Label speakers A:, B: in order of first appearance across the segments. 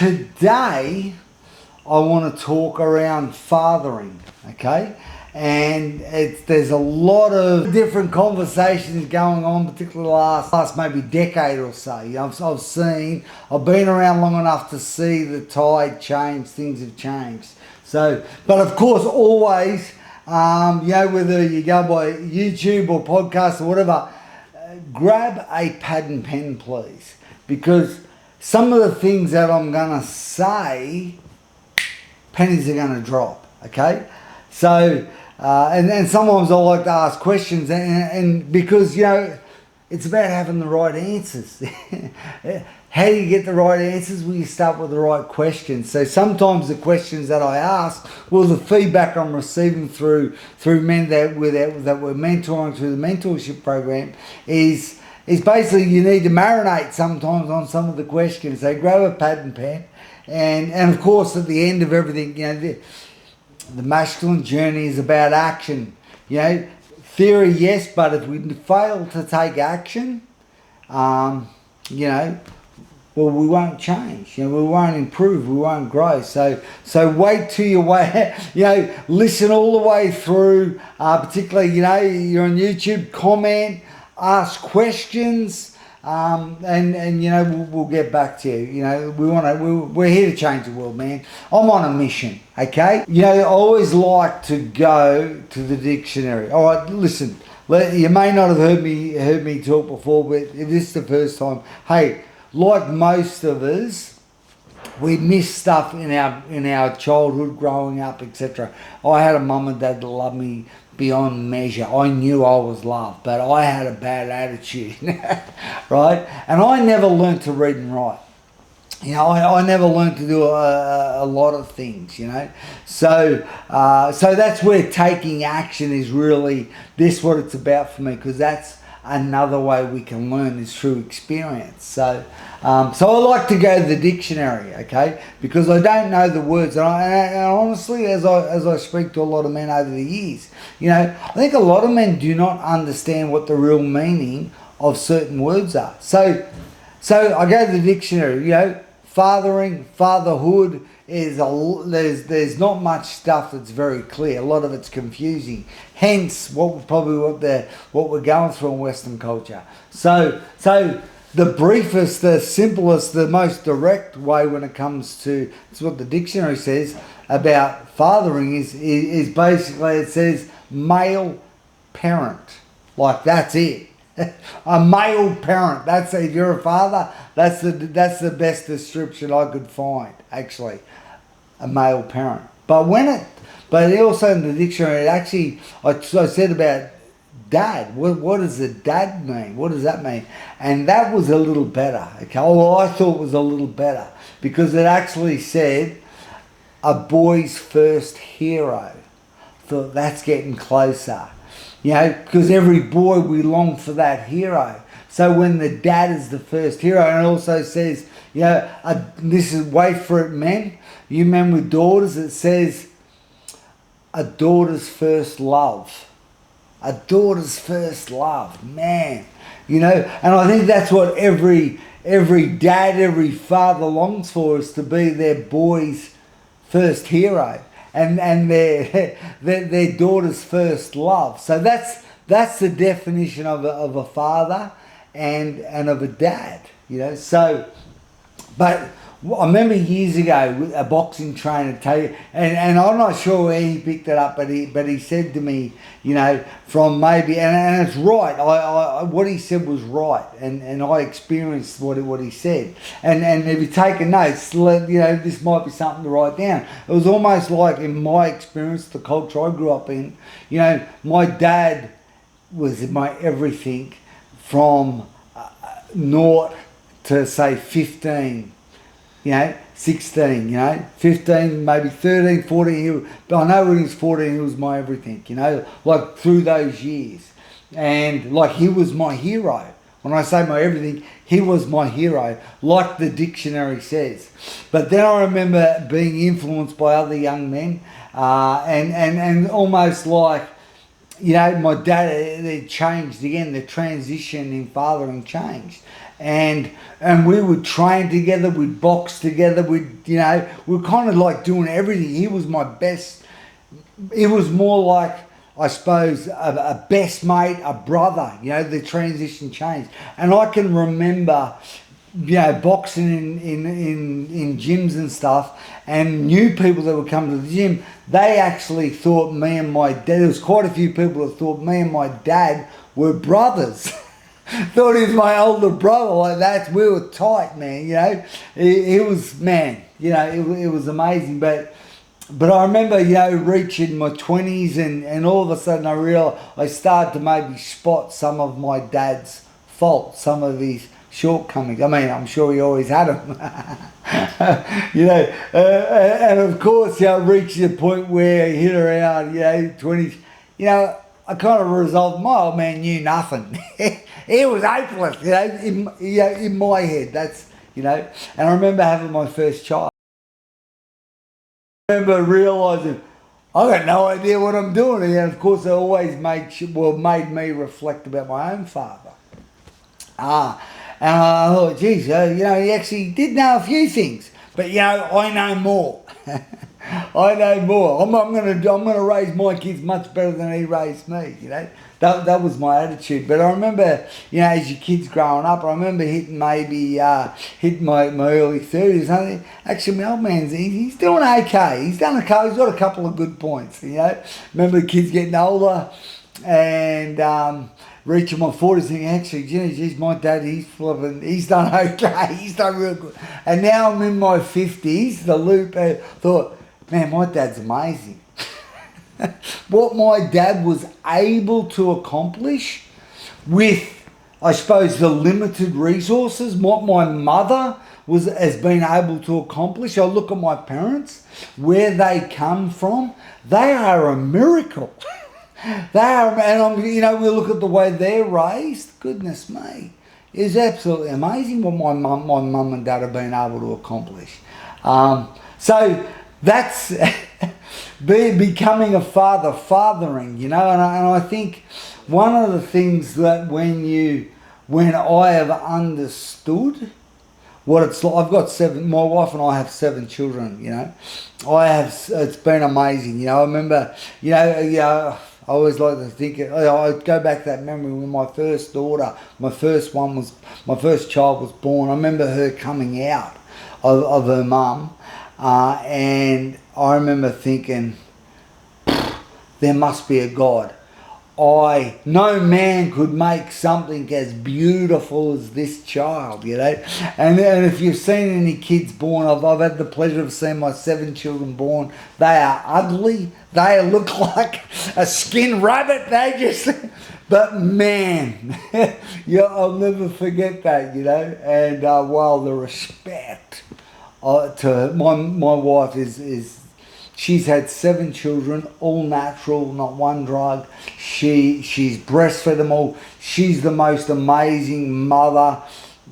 A: today I want to talk around fathering, okay? And there's a lot of different conversations going on, particularly the last maybe decade or so. I've been around long enough to see the tide change, things have changed. So, but of course, always, whether you go by YouTube or podcast or whatever, grab a pad and pen, please, because some of the things that I'm going to say, pennies are going to drop, okay? So, and sometimes I like to ask questions, and because, it's about having the right answers. How do you get the right answers? Well, you start with the right questions. So sometimes the questions that I ask, well, the feedback I'm receiving through men that we're mentoring through the mentorship program is basically you need to marinate sometimes on some of the questions. So grab a pad and pen, and of course at the end of everything, the masculine journey is about action. Theory, yes, but if we fail to take action, well, we won't change. We won't improve. We won't grow. So wait till you listen all the way through. Particularly, you're on YouTube. Comment, ask questions, and we'll get back to you. We're here to change the world, man. I'm on a mission. Okay. I always like to go to the dictionary. All right, listen. You may not have heard me talk before, but if this is the first time, hey. Like most of us, we miss stuff in our childhood, growing up, etc. I had a mum and dad that loved me beyond measure. I knew I was loved, but I had a bad attitude, right? And I never learned to read and write. I never learned to do a lot of things, So that's where taking action is really what it's about for me, because that's another way we can learn is through experience. So I like to go to the dictionary, okay, because I don't know the words, and honestly, as I speak to a lot of men over the years, I think a lot of men do not understand what the real meaning of certain words are. So I go to the dictionary. Fathering, fatherhood there's not much stuff that's very clear. A lot of it's confusing. Hence, what we're going through in Western culture. So the briefest, the simplest, the most direct way when it comes to it's what the dictionary says about fathering is basically it says male parent. Like that's it. A male parent. That's if you're a father. That's the best description I could find. Actually, a male parent. But also in the dictionary, it actually I said about dad. What does the dad mean? What does that mean? And that was a little better. Okay. Well, I thought it was a little better because it actually said a boy's first hero. Thought that's getting closer. Because every boy, we long for that hero. So when the dad is the first hero, and it also says, this is, wait for it, men. You men with daughters, it says a daughter's first love. A daughter's first love, man. And I think that's what every dad, every father longs for, is to be their boy's first hero. And their daughter's first love. So that's the definition of a father and of a dad, So, but I remember years ago a boxing trainer and I'm not sure where he picked it up, but he said to me, from maybe and it's right. I what he said was right, and I experienced what he said. And if you take a note, this might be something to write down. It was almost like in my experience, the culture I grew up in. My dad was my everything from naught to say 15. 16, 15, maybe 13, 14. But I know when he was 14, he was my everything, like through those years. And like he was my hero. When I say my everything, he was my hero, like the dictionary says. But then I remember being influenced by other young men and almost like, my dad, it changed again, the transition in fathering changed. and we would train together, we'd box together, we were kind of like doing everything. He was my best. It was more like, I suppose, a best mate, a brother. The transition changed, and I can remember, boxing in gyms and stuff, and new people that would come to the gym. They actually thought me and my dad. There was quite a few people that thought me and my dad were brothers. Thought he was my older brother. Like that, we were tight, man. It was, man. It was amazing, but. But I remember, reaching my 20s and all of a sudden I realised I started to maybe spot some of my dad's faults, some of his shortcomings. I mean, I'm sure he always had them. And of course, reached the point where I hit around, 20s, I kind of resolved, my old man knew nothing. He was hopeless, in my head. That's, and I remember having my first child. I remember realising I got no idea what I'm doing, and of course, it always made me reflect about my own father. And I thought, geez, he actually did know a few things, but I know more. I know more. I'm gonna raise my kids much better than he raised me. That was my attitude. But I remember, as your kids growing up, I remember hitting my early 30s. Actually, my old man's he's doing okay. He's done okay. He's got a couple of good points. Remember the kids getting older and reaching my 40s, thinking, actually, geez, my dad, he's done okay. He's done real good. And now I'm in my 50s. The loop. Thought, man, my dad's amazing. What my dad was able to accomplish with, I suppose, the limited resources, what my mother has been able to accomplish. I look at my parents, where they come from. They are a miracle. They are, and we look at the way they're raised. Goodness me, it's absolutely amazing what my mum and dad have been able to accomplish. So that's becoming a father, fathering, and I think one of the things that when I have understood what it's like, I've got my wife and I have 7 children, it's been amazing, I remember, I always like to think, I go back to that memory when my first daughter, my first child was born. I remember her coming out of her mum, and I remember thinking, there must be a God. No man could make something as beautiful as this child, And if you've seen any kids born, I've had the pleasure of seeing my 7 children born. They are ugly. They look like a skinned rabbit. But man, I'll never forget that, And while the respect to my wife is she's had 7 children, all natural, not one drug. She's breastfed them all. She's the most amazing mother,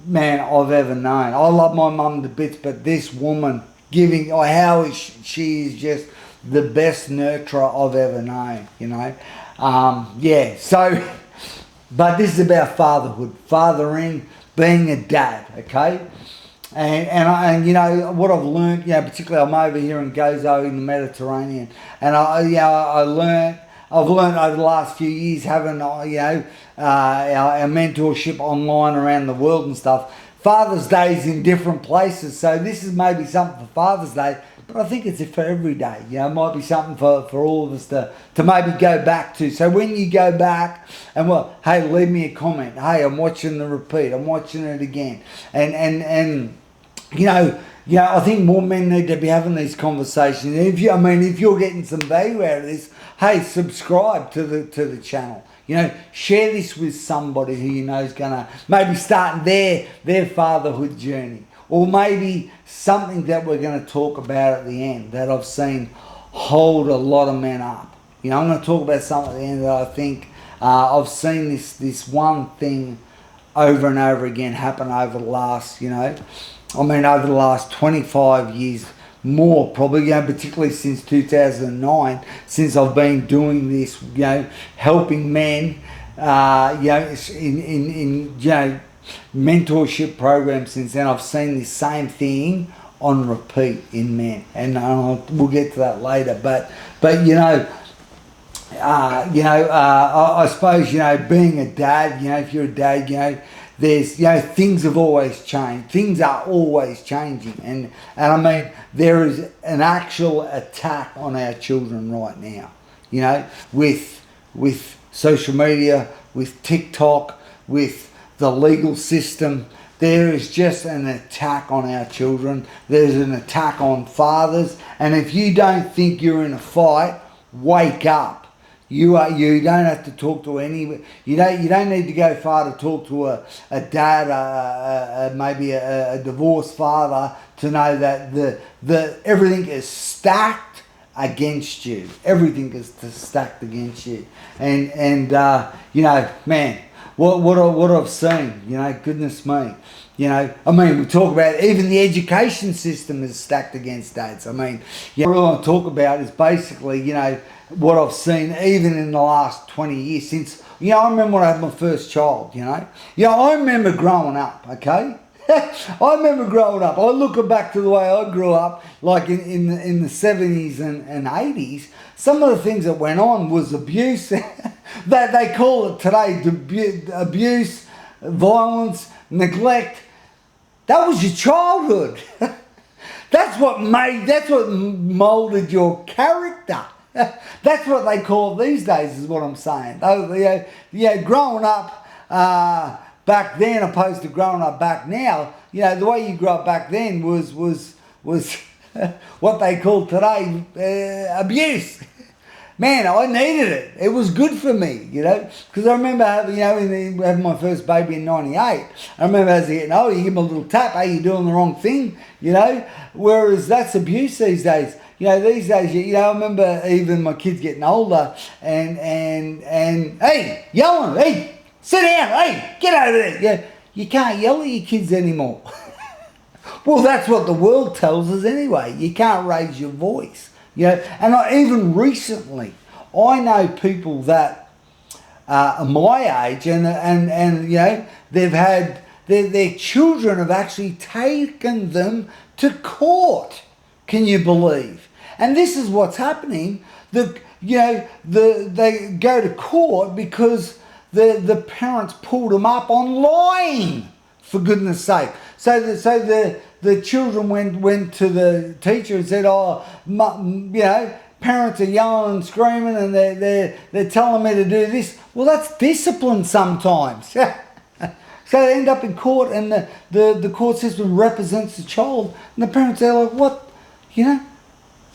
A: man, I've ever known. I love my mum to bits, but this woman she is just the best nurturer I've ever known, So, but this is about fatherhood, fathering, being a dad, okay? And what I've learned, particularly I'm over here in Gozo in the Mediterranean, and I've learned over the last few years having our mentorship online around the world and stuff. Father's Day is in different places, so this is maybe something for Father's Day, but I think it's for every day. It might be something for all of us to maybe go back to. So when you go back and hey, leave me a comment. Hey, I'm watching the repeat. I'm watching it again. And I think more men need to be having these conversations. If you're getting some value out of this, hey, subscribe to the channel. Share this with somebody who you know is gonna maybe start their fatherhood journey, or maybe something that we're going to talk about at the end that I've seen hold a lot of men up. I'm going to talk about something at the end that I think I've seen this one thing over and over again happen over the last, over the last 25 years, more probably, particularly since 2009, since I've been doing this, helping men, mentorship program since then, I've seen the same thing on repeat in men, and we'll get to that later. But I suppose, being a dad, if you're a dad, there's, things have always changed. Things are always changing. And I mean, there is an actual attack on our children right now, with social media, with TikTok, with the legal system. There is just an attack on our children. There's an attack on fathers. And if you don't think you're in a fight, wake up. You don't have to talk to any. You don't need to go far to talk to a dad, maybe a divorced father, to know that the everything is stacked against you. Everything is stacked against you. And man, what I've seen, goodness me. I mean, we talk about even the education system is stacked against dads. I mean, what I want to talk about is basically, what I've seen even in the last 20 years since, I remember when I had my first child, I remember growing up, okay? I remember growing up. I look back to the way I grew up, like in the 70s and 80s, some of the things that went on was abuse. that they call it today abuse, violence, neglect. That was your childhood. That's what molded your character. That's what they call it these days, is what I'm saying. Growing up back then opposed to growing up back now, the way you grew up back then was what they call today abuse. Man, I needed it. It was good for me, because I remember having my first baby in 98. I remember as I getting older, you give them a little tap, hey, you're doing the wrong thing, whereas that's abuse these days. These days, I remember even my kids getting older and hey, yelling, hey, sit down, hey, get over there. You can't yell at your kids anymore. Well, that's what the world tells us anyway. You can't raise your voice. And even recently, I know people that are my age and they've had, their children have actually taken them to court. Can you believe? And this is what's happening. They go to court because the parents pulled them up on lying, for goodness sake. So the children went to the teacher and said, parents are yelling and screaming and they're telling me to do this. Well, that's discipline sometimes. So they end up in court and the court system represents the child and the parents are like, what?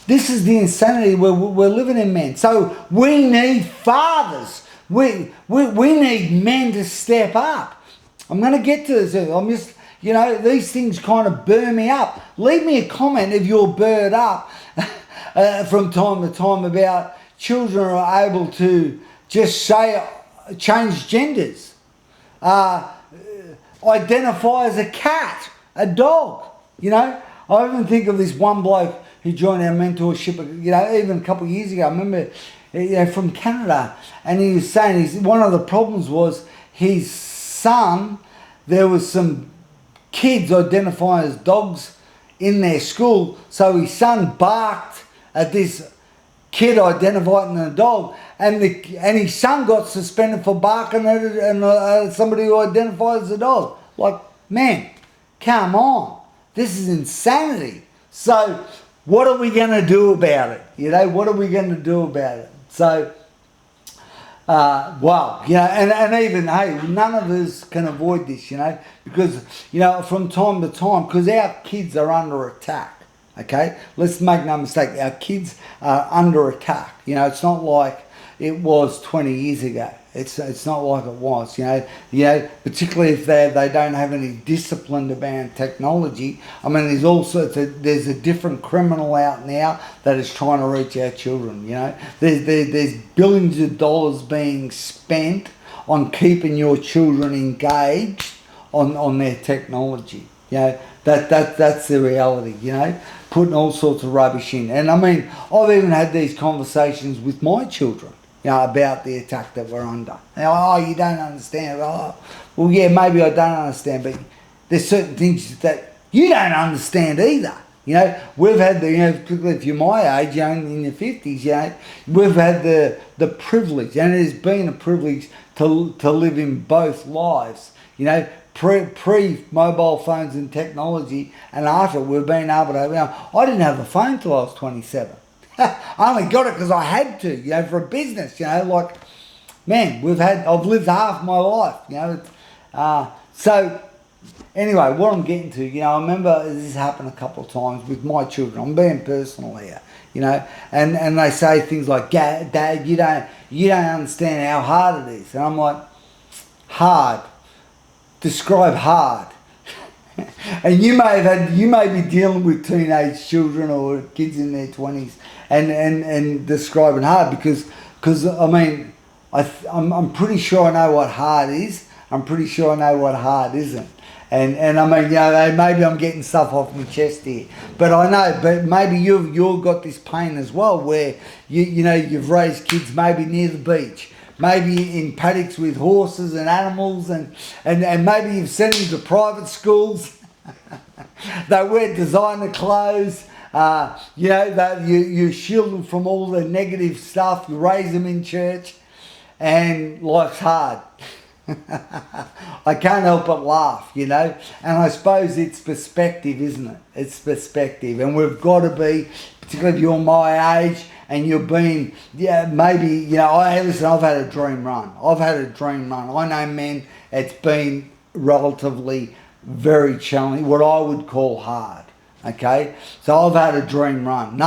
A: This is the insanity we're living in, man. So we need fathers. We need men to step up. I'm going to get to this. I'm just, these things kind of burn me up. Leave me a comment if you're burned up from time to time about children are able to just say, change genders, identify as a cat, a dog. I even think of this one bloke who joined our mentorship, even a couple of years ago. I remember, from Canada, and he was saying one of the problems was his son, there was some kids identifying as dogs in their school, so his son barked at this kid identifying as a dog, and his son got suspended for barking at somebody who identifies as a dog. Like, man, come on. This is insanity. So what are we going to do about it? What are we going to do about it? So, and even, hey, none of us can avoid this, because, from time to time, because our kids are under attack, okay? Let's make no mistake, our kids are under attack. It's not like it was 20 years ago. It's not like it was, particularly if they don't have any discipline about technology. I mean, there's a different criminal out now that is trying to reach our children, There's billions of dollars being spent on keeping your children engaged on their technology. That's the reality, putting all sorts of rubbish in. And I mean, I've even had these conversations with my children. about the attack that we're under. Oh, you don't understand. Oh, well, yeah, maybe I don't understand, but there's certain things that you don't understand either. We've had particularly if you're my age, in your 50s, we've had the privilege, and it has been a privilege to live in both lives. Pre-mobile phones and technology, and after we've been able to. I didn't have a phone till I was 27. I only got it because I had to, for a business. I've lived half my life. So. Anyway, what I'm getting to, I remember this happened a couple of times with my children. I'm being personal here, and they say things like, "Dad, you don't understand how hard it is," and I'm like, "Hard? Describe hard." And you may be dealing with teenage children or kids in their 20s, and describing hard because I'm pretty sure I know what hard is. I'm pretty sure I know what hard isn't. And maybe I'm getting stuff off my chest here, but I know. But maybe you've got this pain as well, where you've raised kids maybe near the beach, maybe in paddocks with horses and animals, and maybe you've sent them to private schools. They wear designer clothes. You shield them from all the negative stuff. You raise them in church, and life's hard. I can't help but laugh, and I suppose it's perspective, isn't it? It's perspective, and we've got to be, particularly if you're my age and you've been, maybe, listen, I've had a dream run. I know, men, it's been relatively very challenging, what I would call hard, okay? So I've had a dream run.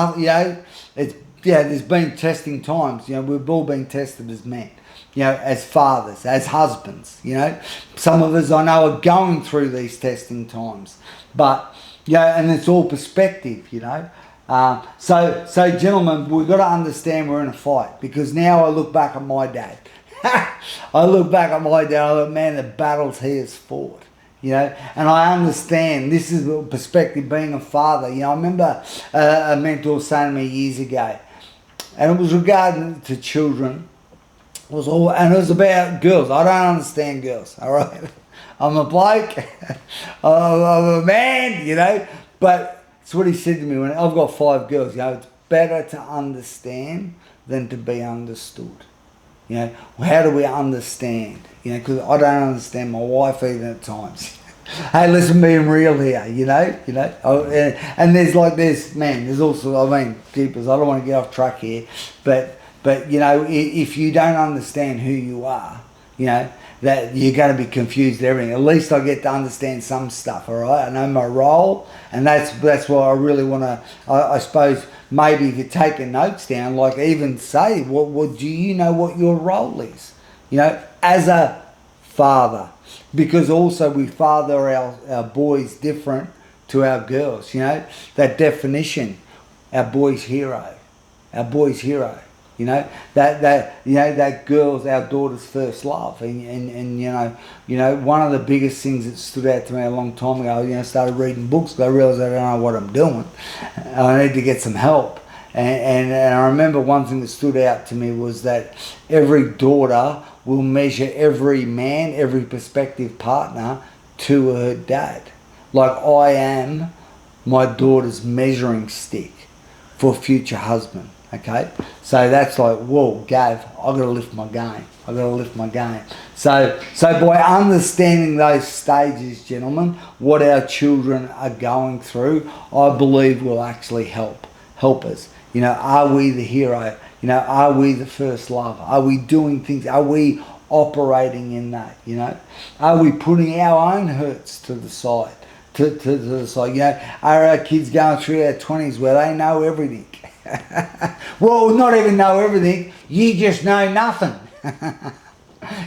A: There's been testing times, we've all been tested as men. As fathers, as husbands, some of us I know are going through these testing times, but and it's all perspective, So gentlemen, we've got to understand we're in a fight, because now I look back at my dad. I look, man, the battles he has fought, and I understand this is the perspective being a father. I remember a mentor saying to me years ago, and it was regarding to children. It was about girls. I don't understand girls, all right? I'm a bloke, I'm a man, but it's what he said to me when I've got 5 girls, it's better to understand than to be understood. How do we understand? Because I don't understand my wife even at times. Hey, listen, being real here, and there's also, keepers, I don't want to get off track here, but if you don't understand who you are, that you're going to be confused with everything. At least I get to understand some stuff, all right? I know my role, and that's why I really want to, I suppose, maybe if you're taking notes down, like even say, what do you know what your role is, as a father? Because also we father our boys different to our girls, that definition, our boy's hero. That girl's our daughter's first love, and one of the biggest things that stood out to me a long time ago, started reading books, but I realised I don't know what I'm doing. I need to get some help, and I remember one thing that stood out to me was that every daughter will measure every man, every prospective partner to her dad. Like I am my daughter's measuring stick for future husband. Okay, so that's like, whoa, Gav, I've got to lift my game. So by understanding those stages, gentlemen, what our children are going through, I believe will actually help us. Are we the hero? Are we the first love? Are we doing things? Are we operating in that? Are we putting our own hurts to the side? To the side, are our kids going through their 20s where they know everything? Well, not even know everything, you just know nothing.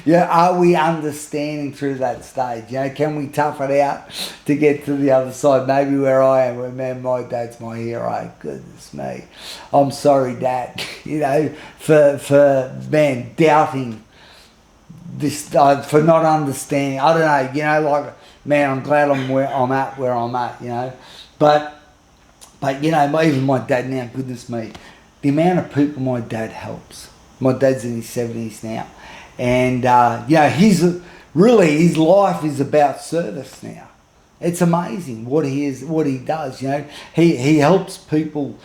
A: Are we understanding through that stage? Can we tough it out to get to the other side? Maybe where I am, where, man, my dad's my hero. Goodness me. I'm sorry, Dad, for doubting this, for not understanding. I don't know, man, I'm glad I'm where I'm at, But even my dad now, goodness me, the amount of people my dad helps, My dad's in his 70s now. And, his life is about service now. It's amazing what he does, He helps people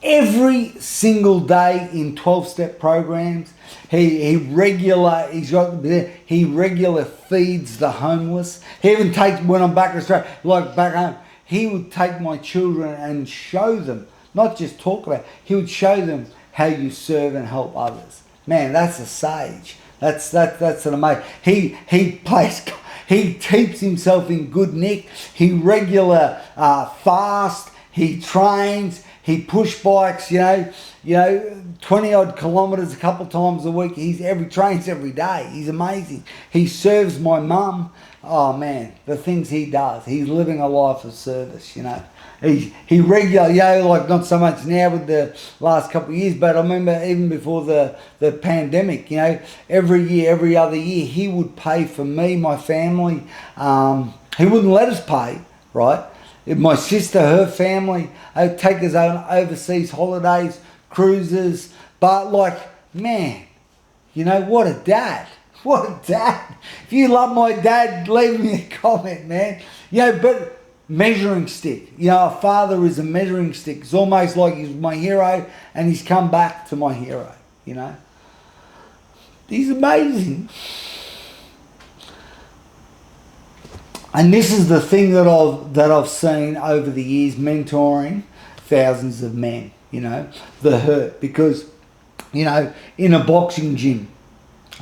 A: every single day in 12-step programs. He regular feeds the homeless. He even takes, when I'm back in Australia, like back home, he would take my children and show them, not just talk about it, he would show them how you serve and help others. Man, that's a sage. That's an amazing. He keeps himself in good nick. He regular fast. He trains. He push bikes. 20 odd kilometres a couple of times a week. Trains every day. He's amazing. He serves my mum. Oh man, the things he does. He's living a life of service. He regular, like not so much now with the last couple of years, but I remember even before the pandemic, every other year he would pay for me, my family. He wouldn't let us pay, right? My sister, her family, they'd take us on overseas holidays, cruises, but man, what a dad. What a dad. If you love my dad, leave me a comment, man. But measuring stick. A father is a measuring stick. It's almost like he's my hero and he's come back to my hero, He's amazing. And this is the thing that I've seen over the years mentoring thousands of men, the hurt. Because, in a boxing gym,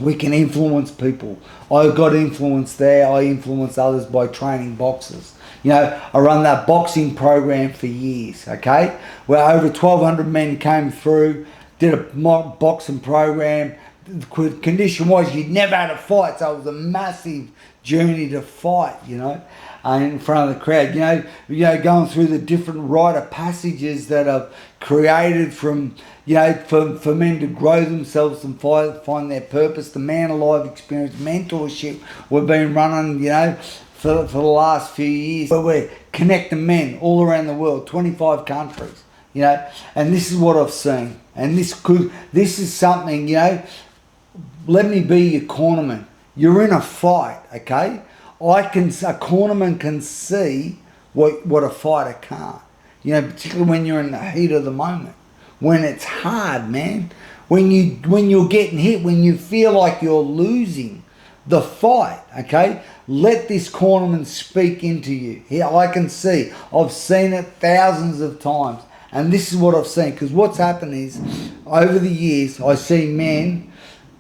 A: we can influence people. I got influence there. I influence others by training boxers. I run that boxing program for years, okay? Where over 1,200 men came through, did a mock boxing program. The condition was you'd never had a fight, so it was a massive journey to fight, in front of the crowd. Going through the different rite of passages that are created from, for men to grow themselves and find their purpose. The Man Alive experience, mentorship we've been running, for the last few years, where we're connecting men all around the world, 25 countries, and this is what I've seen. And this is something, let me be your cornerman. You're in a fight, okay? A cornerman can see what a fighter can't. Particularly when you're in the heat of the moment. When it's hard, man. When you're getting hit, when you feel like you're losing the fight, okay? Let this cornerman speak into you. Here, I can see. I've seen it thousands of times. And this is what I've seen. Because what's happened is, over the years, I see men,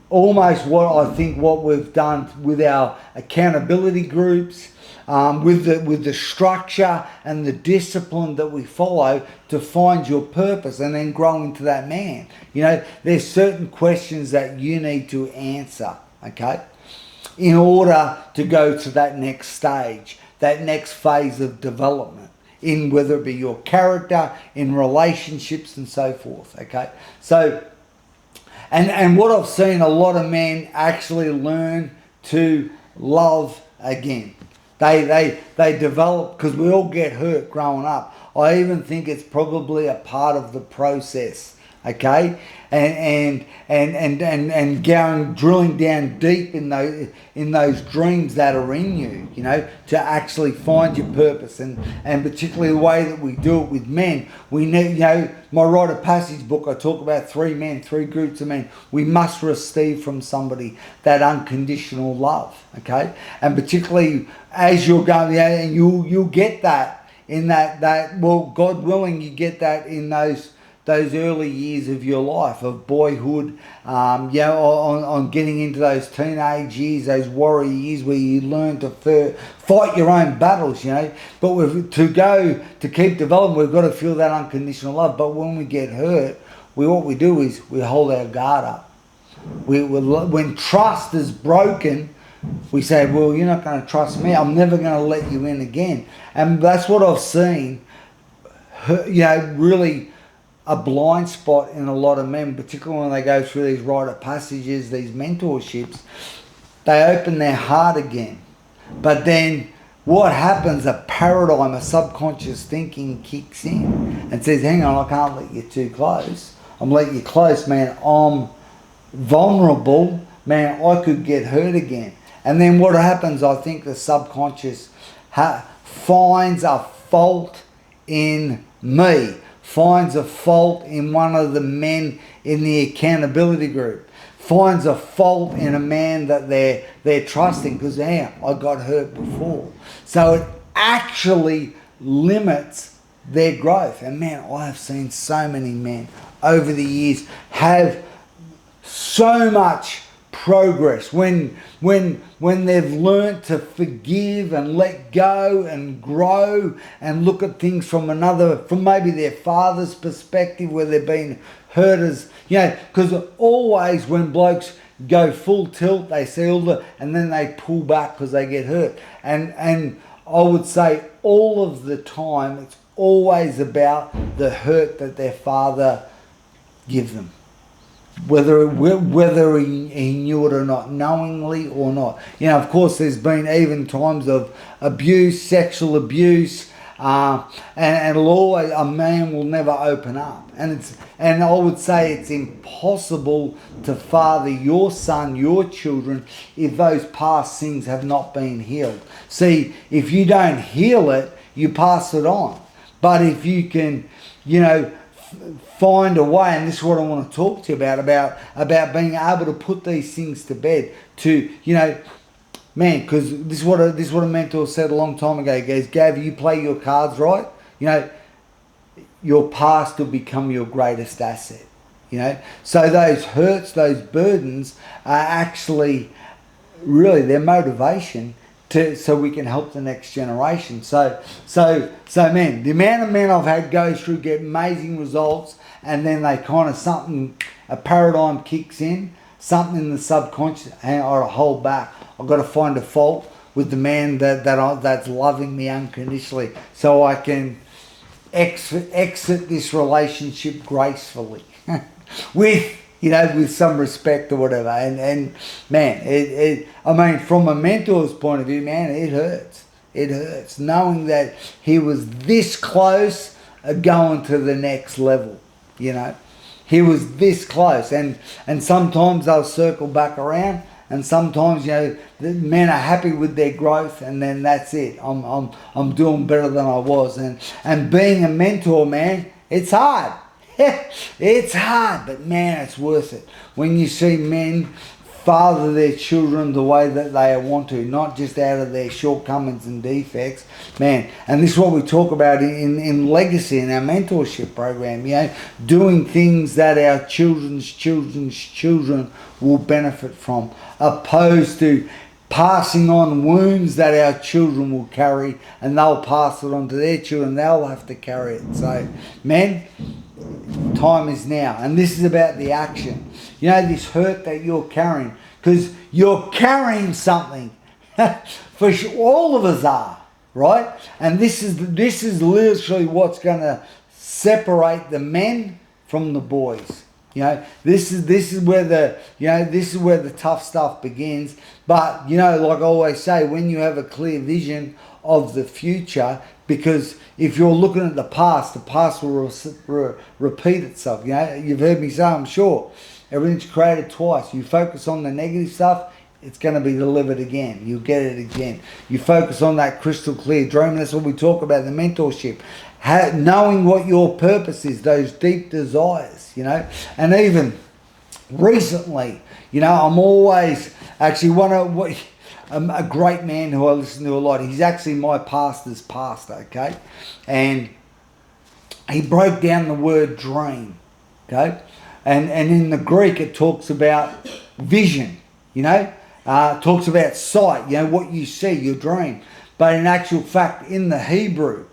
A: almost what we've done with our accountability groups, with the structure and the discipline that we follow to find your purpose and then grow into that man. There's certain questions that you need to answer, okay, in order to go to that next stage, that next phase of development, in whether it be your character, in relationships and so forth, okay? So, and what I've seen, a lot of men actually learn to love again. They develop, because we all get hurt growing up. I even think it's probably a part of the process, okay? And drilling down deep in those dreams that are in you, to actually find your purpose, and particularly the way that we do it with men. We need, my rite of passage book, I talk about three groups of men. We must receive from somebody that unconditional love, okay? And particularly as you're going, and you'll get that in that well, God willing, you get that in those early years of your life, of boyhood, on getting into those teenage years, those warrior years where you learn to fight your own battles, But to keep developing, we've got to feel that unconditional love. But when we get hurt, what we do is we hold our guard up. When trust is broken, we say, well, you're not going to trust me. I'm never going to let you in again. And that's what I've seen, really a blind spot in a lot of men, particularly when they go through these rite of passages, these mentorships. They open their heart again. But then what happens, a paradigm, a subconscious thinking kicks in and says, hang on, I can't let you too close. I'm letting you close, man. vulnerable, man, I could get hurt again. And then what happens, I think the subconscious finds a fault in me, finds a fault in one of the men in the accountability group, finds a fault in a man that they're trusting because, I got hurt before. So it actually limits their growth. And man, I have seen so many men over the years have so much progress when they've learnt to forgive and let go and grow and look at things from maybe their father's perspective where they've been hurt as, because always when blokes go full tilt, they see and then they pull back because they get hurt. And I would say all of the time it's always about the hurt that their father gives them. Whether he knew it or not, knowingly or not. Of course, there's been even times of abuse, sexual abuse, and it'll always, a man will never open up. And I would say it's impossible to father your son, your children, if those past things have not been healed. See, if you don't heal it, you pass it on. But if you can, find a way, and this is what I want to talk to you about being able to put these things to bed, to, man, because this is what a mentor said a long time ago. He goes, Gav, you play your cards right, your past will become your greatest asset, So those hurts, those burdens are actually really their motivation so we can help the next generation. So man, the amount of men I've had go through get amazing results, and then they kind of a paradigm kicks in, something in the subconscious, and I hold back. I've got to find a fault with the man that's loving me unconditionally, so I can exit this relationship gracefully, with some respect or whatever. And man, from a mentor's point of view, man, it hurts. It hurts knowing that he was this close going to the next level, He was this close. And sometimes they'll circle back around, and sometimes, the men are happy with their growth, and then that's it. I'm doing better than I was. And being a mentor, man, it's hard. It's hard, but man, it's worth it. When you see men father their children the way that they want to, not just out of their shortcomings and defects, man. And this is what we talk about in Legacy, in our mentorship program, doing things that our children's children will benefit from, opposed to passing on wounds that our children will carry, and they'll pass it on to their children. They'll have to carry it. So, men, time is now, and this is about the action. This hurt that you're carrying, because you're carrying something. For sure, all of us are, right? And this is literally what's going to separate the men from the boys. This is where the tough stuff begins. But like I always say, when you have a clear vision of the future, because if you're looking at the past will repeat itself. You've heard me say, I'm sure, everything's created twice. You focus on the negative stuff, it's going to be delivered again. You'll get it again. You focus on that crystal clear dream. That's what we talk about, the mentorship. Knowing what your purpose is, those deep desires, And even recently, I'm always actually a great man who I listen to a lot. He's actually my pastor's pastor, okay? And he broke down the word dream, okay? And in the Greek it talks about vision, talks about sight, what you see, your dream. But in actual fact, in the Hebrew,